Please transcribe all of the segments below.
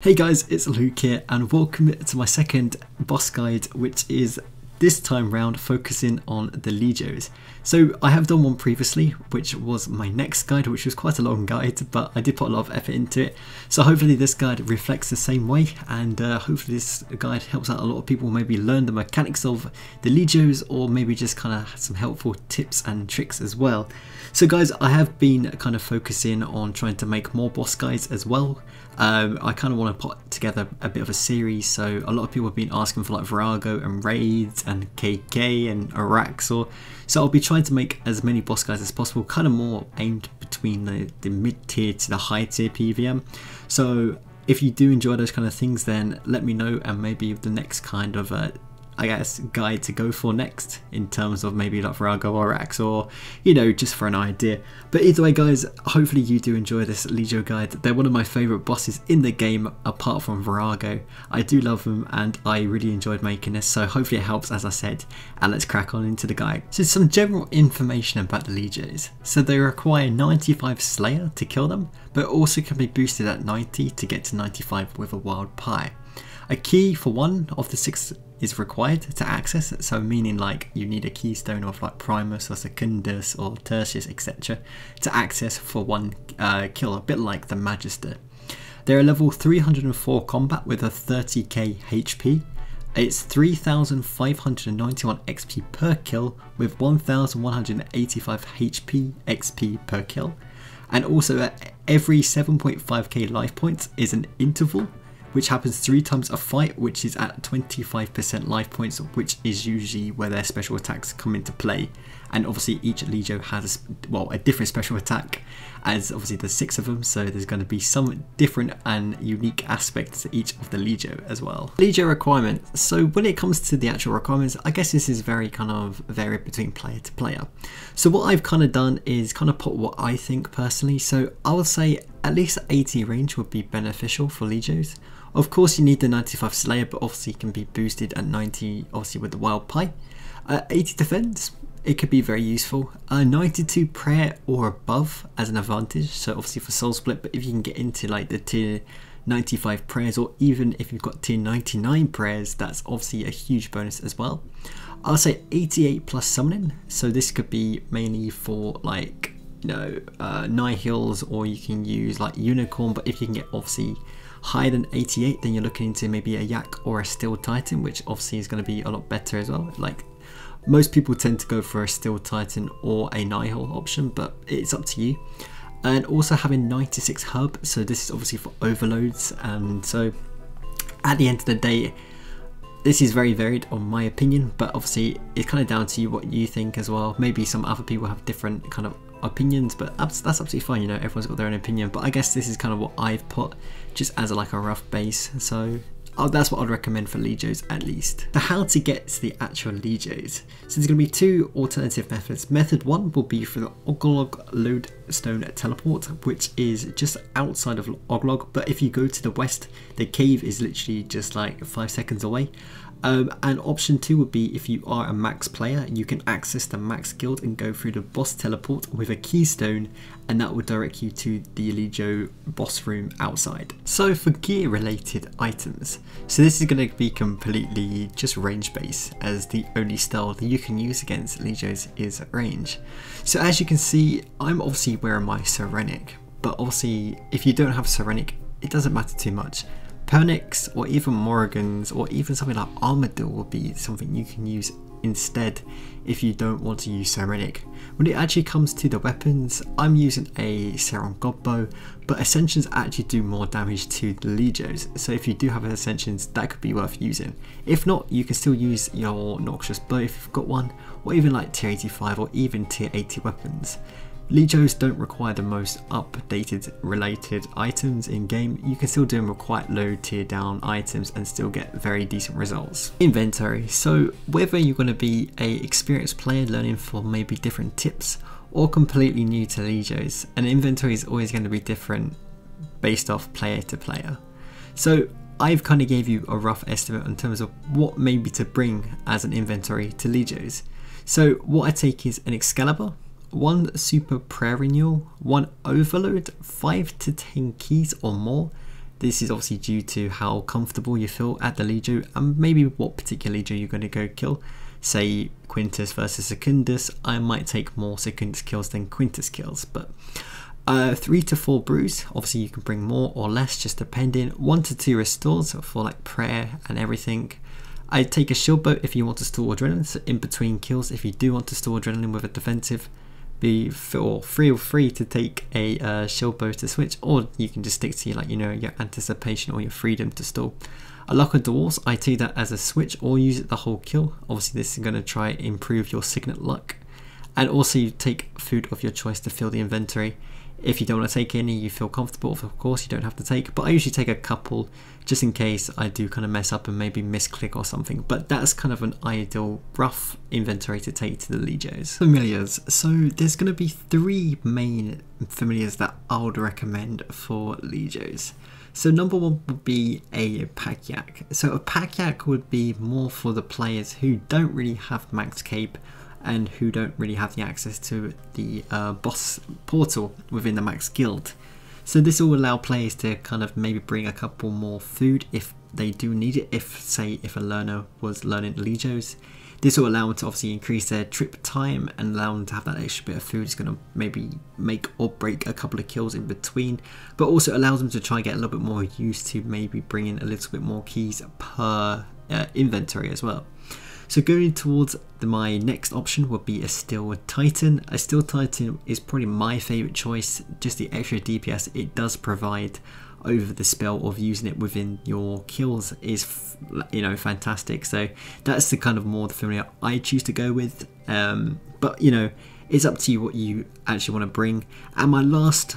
Hey guys, it's Luke here and welcome to my second boss guide, which is this time round focusing on the Legios. So I have done one previously, which was my next guide, which was quite a long guide, but I did put a lot of effort into it. So hopefully this guide reflects the same way, and hopefully this guide helps out a lot of people maybe learn the mechanics of the Legios, or maybe just kind of some helpful tips and tricks as well. So guys, I have been kind of focusing on trying to make more boss guides as well. I kind of want to put together a bit of a series, so a lot of people have been asking for like Virago and Raids and KK and Araxor, so I'll be trying to make as many boss guides as possible, kind of more aimed between the mid-tier to the high-tier PVM. So if you do enjoy those kind of things, then let me know, and maybe the next kind of I guess guide to go for next in terms of maybe like Virago or Araxor, or you know, just for an idea. But either way guys, hopefully you do enjoy this Legio guide. They're one of my favourite bosses in the game apart from Virago. I do love them and I really enjoyed making this, so hopefully it helps, as I said, and let's crack on into the guide. So some general information about the Legios. So they require 95 Slayer to kill them, but also can be boosted at 90 to get to 95 with a wild pie. A key for one of the 6 is required to access, so meaning like you need a keystone of like Primus or Secundus or Tertius, etc. to access for one kill, a bit like the Magister. They're a level 304 combat with a 30k HP. It's 3,591 XP per kill with 1,185 HP XP per kill, and also every 7.5k life points is an interval, which happens 3 times a fight, which is at 25% life points, which is usually where their special attacks come into play. And obviously each Legio has a different special attack, as obviously there's 6 of them, so there's going to be some different and unique aspects to each of the Legio as well. Legio requirements. So when it comes to the actual requirements, I guess this is very kind of varied between player to player. So what I've kind of done is kind of put what I think personally. So I would say at least 80 range would be beneficial for Legios. Of course you need the 95 Slayer, but obviously it can be boosted at 90 obviously with the wild pie. 80 defense, it could be very useful. 92 prayer or above as an advantage, so obviously for soul split, but if you can get into like the tier 95 prayers, or even if you've got tier 99 prayers, that's obviously a huge bonus as well. I'll say 88 plus summoning, so this could be mainly for like, you know, Nihils, or you can use like Unicorn, but if you can get obviously higher than 88, then you're looking into maybe a Yak or a Steel Titan, which obviously is going to be a lot better as well. Like most people tend to go for a Steel Titan or a Nihil option, but it's up to you. And also having 96 hub, so this is obviously for overloads, and so at the end of the day this is very varied on my opinion, but obviously it's kind of down to you what you think as well. Maybe some other people have different kind of opinions, but that's absolutely fine, you know, everyone's got their own opinion, but I guess this is kind of what I've put just as like a rough base, so that's what I'd recommend for Legios at least. So how to get to the actual Legios. So there's going to be 2 alternative methods. Method 1 will be for the Oglog Lodestone Teleport, which is just outside of Oglog, but if you go to the west, the cave is literally just like 5 seconds away. And option 2 would be if you are a max player, you can access the max guild and go through the boss teleport with a keystone, and that will direct you to the Legio boss room outside. So for gear related items, so this is going to be completely just range based, as the only style that you can use against Legios is range. So as you can see, I'm obviously wearing my Serenic, but obviously if you don't have Serenic, it doesn't matter too much. Pernix or even Morrigan's or even something like Armadillo will be something you can use instead if you don't want to use Serenic. When it actually comes to the weapons, I'm using a Seron Godbow, but Ascensions actually do more damage to the Legios, so if you do have Ascensions, that could be worth using. If not, you can still use your Noxious Bow if you've got one, or even like tier 85 or even tier 80 weapons. Legios don't require the most updated related items in game. You can still do them with quite low tier down items and still get very decent results. Inventory. So whether you're going to be a experienced player learning for maybe different tips, or completely new to Legios, an inventory is always going to be different based off player to player. So I've kind of gave you a rough estimate in terms of what maybe to bring as an inventory to Legios. So what I take is an Excalibur, 1 super prayer renewal, 1 overload, 5 to 10 keys or more, This is obviously due to how comfortable you feel at the Legio and maybe what particular Legio you're going to go kill. Say Quintus versus Secundus, I might take more Secundus kills than Quintus kills, but 3 to 4 brews, obviously you can bring more or less just depending. 1 to 2 restores for like prayer and everything. I'd take a shield boat if you want to store adrenaline, so in between kills if you do want to store adrenaline with a defensive. Feel free to take a shield boat to switch, or you can just stick to your anticipation or your freedom to store. A lock of dwarves, I take that as a switch or use it the whole kill. Obviously this is going to try improve your signet luck. And also you take food of your choice to fill the inventory. If you don't want to take any, you feel comfortable, of course you don't have to take, but I usually take a couple just in case I do kind of mess up and maybe misclick or something. But that's kind of an ideal rough inventory to take to the Legios. Familiars, so there's going to be 3 main familiars that I would recommend for Legios. So number 1 would be a pack yak. So a pack yak would be more for the players who don't really have max cape and who don't really have the access to the boss portal within the max guild. So this will allow players to kind of maybe bring a couple more food if they do need it. If a learner was learning Legios, this will allow them to obviously increase their trip time and allow them to have that extra bit of food. It's going to maybe make or break a couple of kills in between, but also allows them to try and get a little bit more used to maybe bringing a little bit more keys per inventory as well. So going towards my next option would be a Steel Titan. A Steel Titan is probably my favourite choice, just the extra DPS it does provide over the spell of using it within your kills is fantastic. So that's the kind of more the familiar I choose to go with, but it's up to you what you actually want to bring. And my last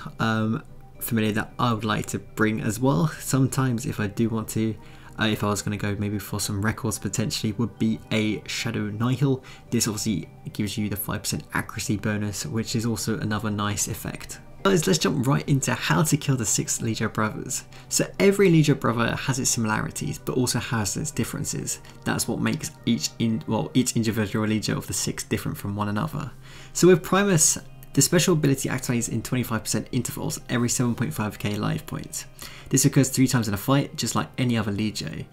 familiar that I would like to bring as well, sometimes if I do want to, if I was going to go maybe for some records potentially, would be a Shadow Nihil. This obviously gives you the 5% accuracy bonus, which is also another nice effect. Guys, let's jump right into how to kill the 6 Legio brothers. So every Legio brother has its similarities but also has its differences. That's what makes each individual Legio of the 6 different from one another. So with Primus, the special ability activates in 25% intervals every 7.5k life points. This occurs 3 times in a fight, just like any other Legio.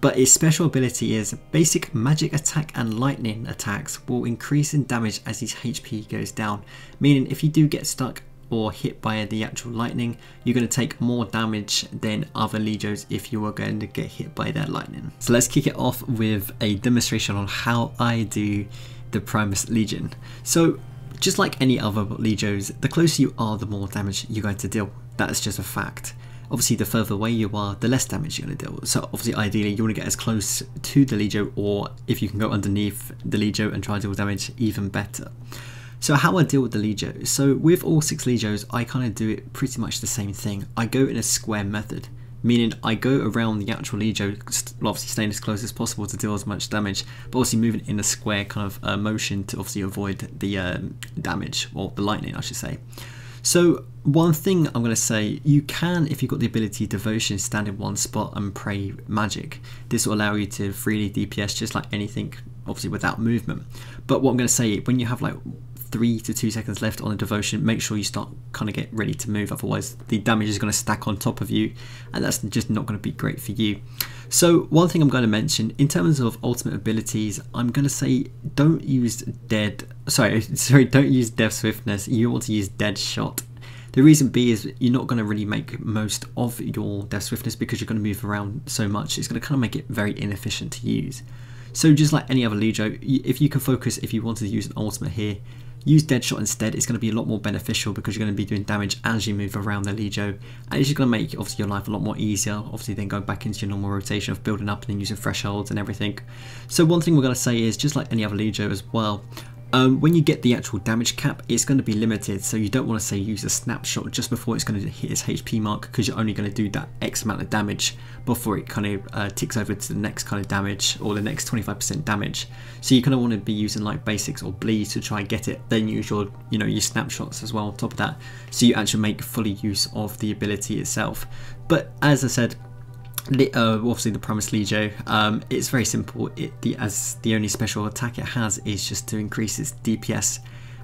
But its special ability is basic magic attack and lightning attacks will increase in damage as his HP goes down, meaning if you do get stuck or hit by the actual lightning, you're going to take more damage than other Legios if you were going to get hit by that lightning. So let's kick it off with a demonstration on how I do the Primus Legion. So just like any other Legios, the closer you are, the more damage you're going to deal. That's just a fact. Obviously, the further away you are, the less damage you're going to deal. So obviously, ideally, you want to get as close to the Legio, or if you can go underneath the Legio and try to deal damage, even better. So how I deal with the Legio. So with all 6 Legios, I kind of do it pretty much the same thing. I go in a square method, meaning I go around the actual Legio, obviously staying as close as possible to deal as much damage, but obviously moving in a square kind of motion to obviously avoid the damage, or the lightning I should say. So one thing I'm going to say, you can, if you've got the ability Devotion, stand in one spot and pray magic. This will allow you to freely DPS just like anything, obviously without movement. But what I'm going to say, when you have like 3 to 2 seconds left on a Devotion, make sure you start kind of get ready to move, otherwise the damage is going to stack on top of you and that's just not going to be great for you. So one thing I'm going to mention in terms of ultimate abilities, I'm going to say don't use Death Swiftness, you want to use Dead Shot. The reason being is you're not going to really make most of your Death Swiftness because you're going to move around so much, it's going to kind of make it very inefficient to use. So just like any other Legio, if you can focus, if you wanted to use an ultimate here, use Dead Shot instead. It's going to be a lot more beneficial because you're going to be doing damage as you move around the Legio, and it's just going to make obviously your life a lot more easier, obviously then going back into your normal rotation of building up and then using thresholds and everything. So one thing we're going to say is, just like any other Legio as well, when you get the actual damage cap, it's going to be limited, so you don't want to say use a snapshot just before it's going to hit its HP mark, because you're only going to do that X amount of damage before it kind of ticks over to the next kind of damage, or the next 25% damage. So you kind of want to be using like basics or bleeds to try and get it, then use your your snapshots as well on top of that, so you actually make fully use of the ability itself. But as I said, obviously the Primus Legio, it's very simple. The only special attack it has is just to increase its DPS,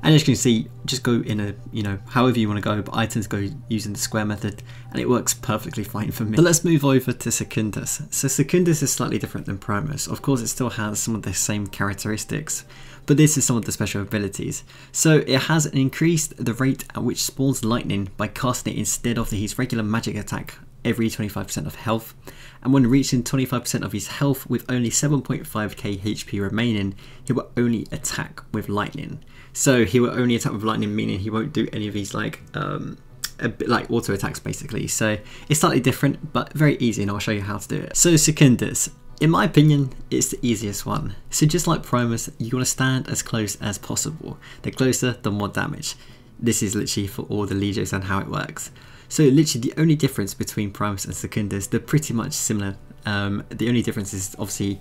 And as you can see, just go in a, you know, however you want to go, but I tend to go using the square method, and it works perfectly fine for me. But let's move over to Secundus. So Secundus is slightly different than Primus. Of course, it still has some of the same characteristics, but this is some of the special abilities. So it has increased the rate at which spawns lightning by casting it instead of his regular magic attack every 25% of health, and when reaching 25% of his health with only 7.5k HP remaining, he will only attack with lightning. So he will only attack with lightning, meaning he won't do any of these like a bit like auto attacks basically. So it's slightly different, but very easy, and I'll show you how to do it. So Secundus, in my opinion, it's the easiest one. So just like Primus, you want to stand as close as possible. The closer, the more damage. This is literally for all the legios and how it works. So literally the only difference between Primus and Secundus, they're pretty much similar. The only difference is obviously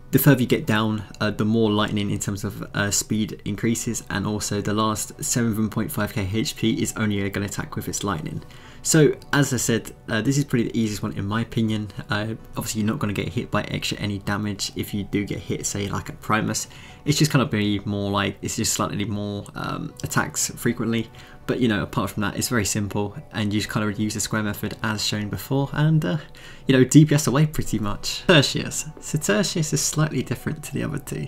the further you get down, the more lightning in terms of speed increases, and also the last 7.5k HP is only going to attack with its lightning. So as I said, this is probably the easiest one in my opinion. Obviously you're not going to get hit by extra any damage if you do get hit, say like at Primus. It's just kind of be more like, it's just slightly more attacks frequently. But you know, apart from that, it's very simple, and you just kind of use the square method as shown before, and you know, DPS away pretty much. Tertius. So Tertius is slightly different to the other two.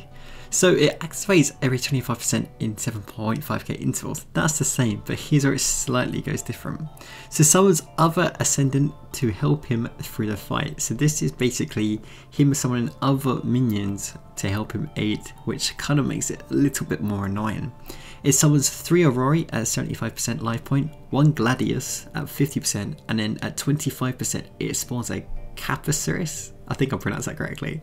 So it activates every 25% in 7.5k intervals. That's the same, but here's where it slightly goes different. So summons other Ascendant to help him through the fight. So this is basically him summoning other minions to help him aid, which kind of makes it a little bit more annoying. It summons 3 Aurori at 75% life point, 1 Gladius at 50%, and then at 25% it spawns a Capasiris. I think I pronounced that correctly.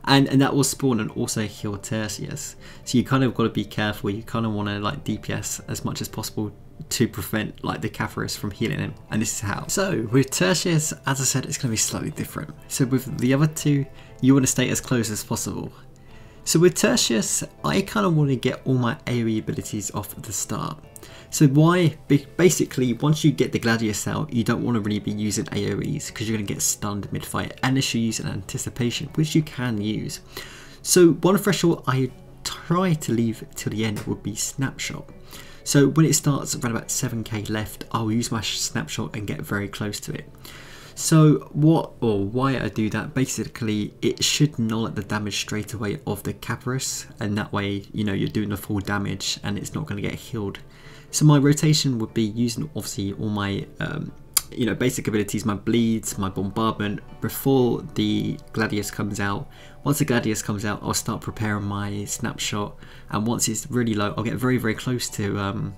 And that will spawn and also heal Tertius. So you kind of got to be careful. You kind of want to like DPS as much as possible to prevent like the Capasiris from healing him. And this is how. So with Tertius, as I said, it's going to be slightly different. So with the other two, you want to stay as close as possible. So with Tertius, I kind of want to get all my AoE abilities off at the start. So why? Basically, once you get the Gladius out, you don't want to really be using AoEs because you're going to get stunned mid-fight, unless you use an anticipation, which you can use. So one threshold I try to leave till the end would be Snapshot. So when it starts around about 7k left, I'll use my Snapshot and get very close to it. So why I do that, basically it should null the damage straight away of the Capasiris, and that way, you know, you're doing the full damage and it's not going to get healed. So my rotation would be using obviously all my you know, basic abilities, my bleeds, my bombardment before the Gladius comes out. Once the Gladius comes out, I'll start preparing my Snapshot, and once it's really low, I'll get very close to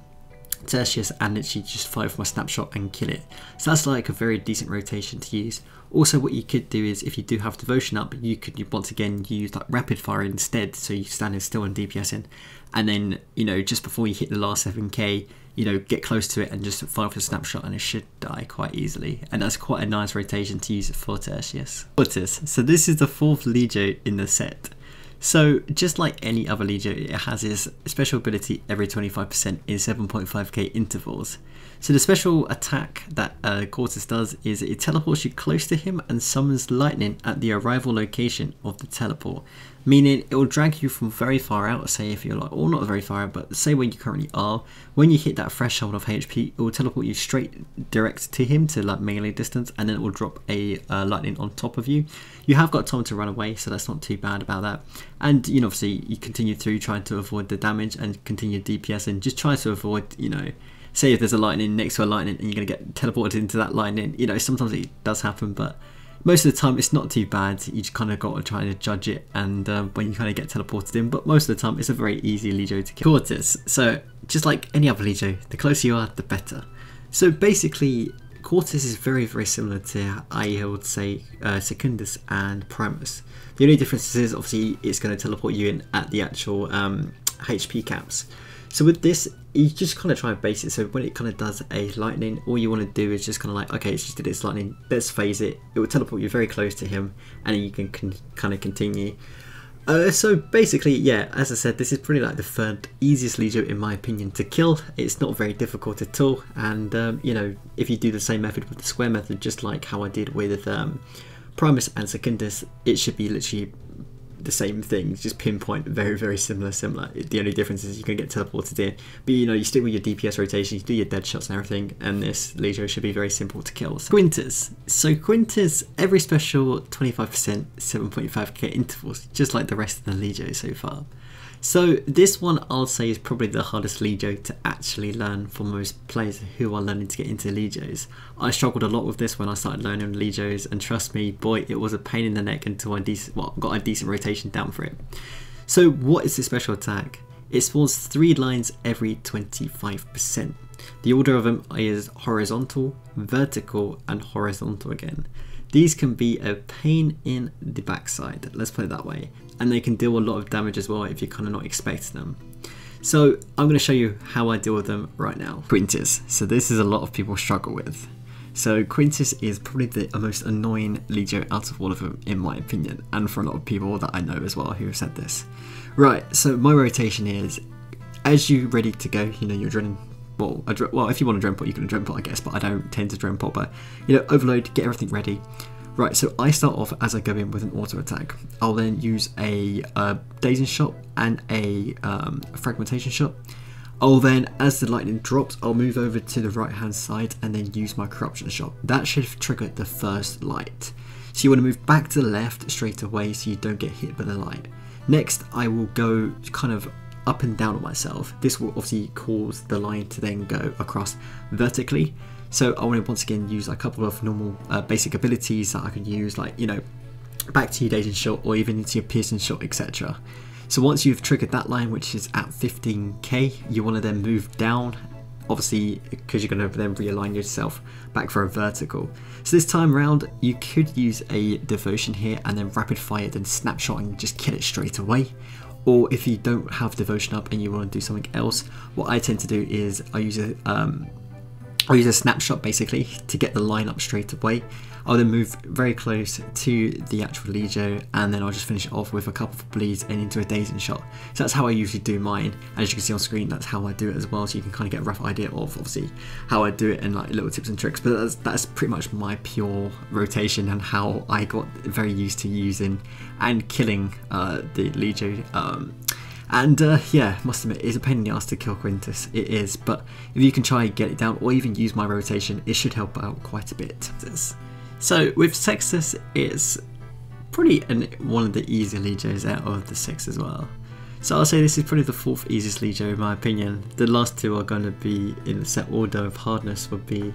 Tertius and literally just fire for my Snapshot and kill it. So that's like a very decent rotation to use. Also, what you could do is, if you do have devotion up, you could once again use like rapid fire instead, so you're standing still and DPSing, and then, you know, just before you hit the last 7k, you know, get close to it and just fire for the Snapshot, and it should die quite easily. And that's quite a nice rotation to use it for Tertius. Quartus. So this is the 4th Legio in the set. So just like any other Legio, it has its special ability every 25% in 7.5k intervals. So the special attack that Quartus does is it teleports you close to him and summons lightning at the arrival location of the teleport, meaning it will drag you from very far out, say if you're like, or not very far out, but say where you currently are. When you hit that threshold of HP, it will teleport you straight direct to him to like melee distance, and then it will drop a lightning on top of you. You have got time to run away, so that's not too bad about that. And you know, obviously you continue through trying to avoid the damage and continue DPS, and just try to avoid, you know, say if there's a lightning next to a lightning and you're going to get teleported into that lightning, you know, sometimes it does happen, but most of the time it's not too bad. You just kind of got to try to judge it, and when you kind of get teleported in, but most of the time it's a very easy Legio to kill. Quartus. So just like any other Legio, the closer you are, the better. So basically Quartus is very similar to, I would say, Secundus and Primus. The only difference is obviously it's going to teleport you in at the actual HP caps. So with this, you just kind of try and base it. So when it kind of does a lightning, all you want to do is just kind of like, okay, it's just did its lightning, let's phase it. It will teleport you very close to him, and then you can kind of continue. So basically, yeah, as I said, this is pretty like the 3rd easiest Legio in my opinion to kill. It's not very difficult at all, and you know, if you do the same method with the square method, just like how I did with Primus and Secundus, it should be literally the same thing, just pinpoint, very similar. The only difference is you can get teleported in, but you know, you stick with your DPS rotation, you do your dead shots and everything, and this Legio should be very simple to kill. So Quintus. So Quintus, every special 25%, 7.5k intervals, just like the rest of the Legio so far. So this one I'll say is probably the hardest Legio to actually learn for most players who are learning to get into Legios. I struggled a lot with this when I started learning Legios, and trust me, boy, it was a pain in the neck until I got a decent rotation down for it. So what is the special attack? It spawns 3 lines every 25%. The order of them is horizontal, vertical, and horizontal again. These can be a pain in the backside, let's put it that way, and they can deal a lot of damage as well if you're kind of not expecting them. So I'm going to show you how I deal with them right now. Quintus. So this is a lot of people struggle with. So Quintus is probably the most annoying Legio out of all of them, in my opinion, and for a lot of people that I know as well who have said this. Right, so my rotation is, as you're ready to go, you know, you're drilling. Well, if you want to Dreampot, you can Dreampot, I guess, but I don't tend to Dreampot, but, you know, overload, get everything ready. Right, so I start off as I go in with an auto attack. I'll then use a dazing shot and a fragmentation shot. I'll then, as the lightning drops, I'll move over to the right hand side and then use my corruption shot. That should trigger the first light. So you want to move back to the left straight away so you don't get hit by the light. Next, I will go kind of up and down on myself. This will obviously cause the line to then go across vertically. So I want to once again use a couple of normal basic abilities that I can use, like, you know, back to your dazing shot or even into your piercing shot, etc. So once you've triggered that line, which is at 15k, you want to then move down, obviously, because you're going to then realign yourself back for a vertical. So this time round, you could use a devotion here and then rapid fire, then snapshot and just kill it straight away. Or if you don't have devotion up and you want to do something else, what I tend to do is I use a snapshot basically to get the line up straight away. I'll then move very close to the actual Legio, and then I'll just finish it off with a couple of bleeds and into a dazing shot. So that's how I usually do mine, and as you can see on screen, that's how I do it as well, so you can kind of get a rough idea of obviously how I do it and like little tips and tricks. But that's pretty much my pure rotation and how I got very used to using and killing the Legio. Yeah, must admit, it's a pain in the ass to kill Quintus, it is, but if you can try and get it down or even use my rotation, it should help out quite a bit. So with Sextus, it's probably one of the easier Legios out of the 6 as well. So I'll say this is probably the 4th easiest Legio in my opinion. The last 2 are going to be in the set order of hardness, would be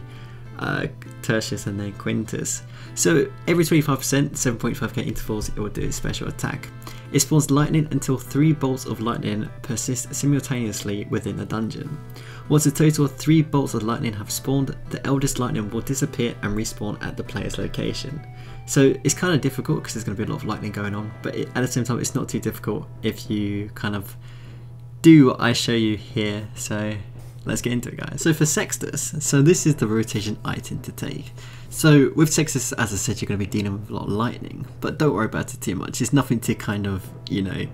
Tertius and then Quintus. So every 25%, 7.5k intervals, it will do a special attack. It spawns lightning until 3 bolts of lightning persist simultaneously within a dungeon. Once a total of 3 bolts of lightning have spawned, the eldest lightning will disappear and respawn at the player's location. So it's kind of difficult because there's going to be a lot of lightning going on, but at the same time it's not too difficult if you kind of do what I show you here. So let's get into it, guys. So for Sextus, so this is the rotation I tend to take. So with Sextus, as I said, you're going to be dealing with a lot of lightning, but don't worry about it too much. It's nothing to kind of, you know,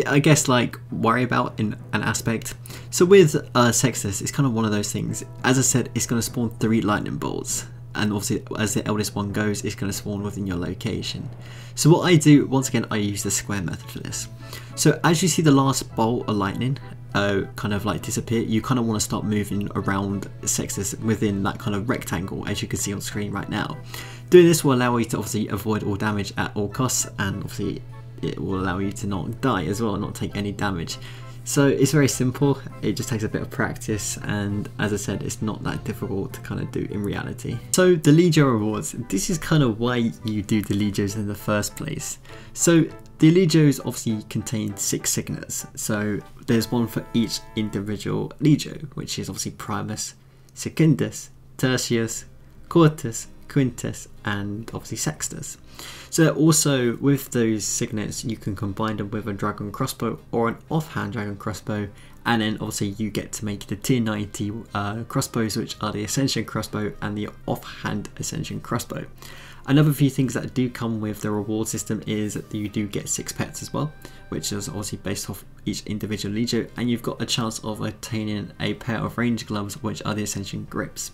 I guess like worry about in an aspect. So with Sextus, it's kind of one of those things. As I said, it's going to spawn 3 lightning bolts, and obviously as the eldest one goes, it's going to spawn within your location. So what I do, once again, I use the square method for this. So as you see the last bolt of lightning kind of like disappear, you kind of want to start moving around Sextus within that kind of rectangle, as you can see on screen right now. Doing this will allow you to obviously avoid all damage at all costs, and obviously it will allow you to not die as well, not take any damage. So it's very simple, it just takes a bit of practice, and as I said, it's not that difficult to kind of do in reality. So the Legio rewards, this is kind of why you do the Legios in the first place. So the Legios obviously contain 6 signets, so there's one for each individual Legio, which is obviously Primus, Secundus, Tertius, Quartus, Quintus, and obviously Sextus. So also with those signets, you can combine them with a dragon crossbow or an offhand dragon crossbow, and then obviously you get to make the tier 90 crossbows, which are the Ascension crossbow and the offhand Ascension crossbow. Another few things that do come with the reward system is that you do get 6 pets as well, which is obviously based off each individual Legio, and you've got a chance of obtaining a pair of range gloves, which are the Ascension grips.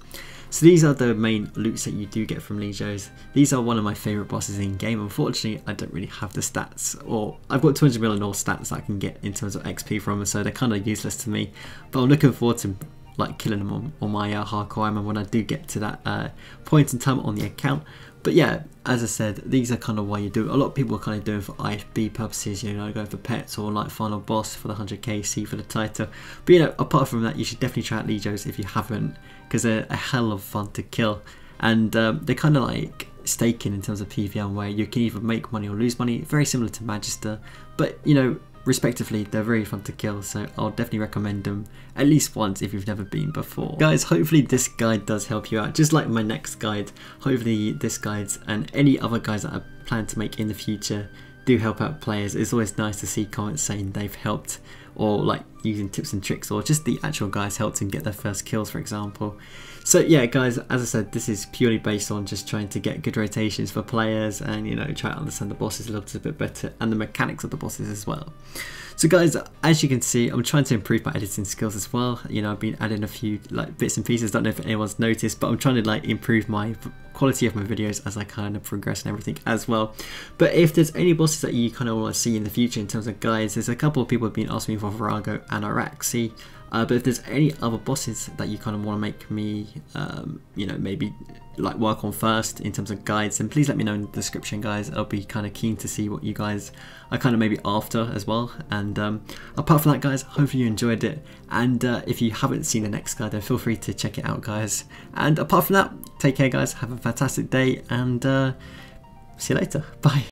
So these are the main loots that you do get from Legios. These are one of my favourite bosses in game. Unfortunately, I don't really have the stats, or I've got 200 million or stats that I can get in terms of XP from them, so they're kind of useless to me. But I'm looking forward to like killing them on my hardcore armor when I do get to that point in time on the account. But yeah, as I said, these are kind of why you do it. A lot of people are kind of doing it for IFB purposes, you know, going for pets or like final boss for the 100k, C for the title. But you know, apart from that, you should definitely try out Legios if you haven't, because they're a hell of fun to kill. And they're kind of like staking in terms of PvM, where you can either make money or lose money, very similar to Magister. But you know, respectively, they're very fun to kill, so I'll definitely recommend them at least once if you've never been before. Guys, hopefully this guide does help you out, just like my next guide. Hopefully this guide and any other guides that I plan to make in the future do help out players. It's always nice to see comments saying they've helped, or like using tips and tricks, or just the actual guys helped them get their first kills, for example. So yeah guys, as I said, this is purely based on just trying to get good rotations for players and, you know, try to understand the bosses a little bit better and the mechanics of the bosses as well. So guys, as you can see, I'm trying to improve my editing skills as well. You know, I've been adding a few like bits and pieces. Don't know if anyone's noticed, but I'm trying to like improve my quality of my videos as I kind of progress and everything as well. But if there's any bosses that you kind of want to see in the future in terms of guides, there's a couple of people have been asking me for Virago and Araxi. But if there's any other bosses that you kind of want to make me, you know, maybe like work on first in terms of guides, then please let me know in the description, guys. I'll be kind of keen to see what you guys are kind of maybe after as well. And apart from that, guys, hopefully you enjoyed it. And if you haven't seen the next guide, then feel free to check it out, guys. And apart from that, take care, guys. Have a fantastic day, and see you later. Bye.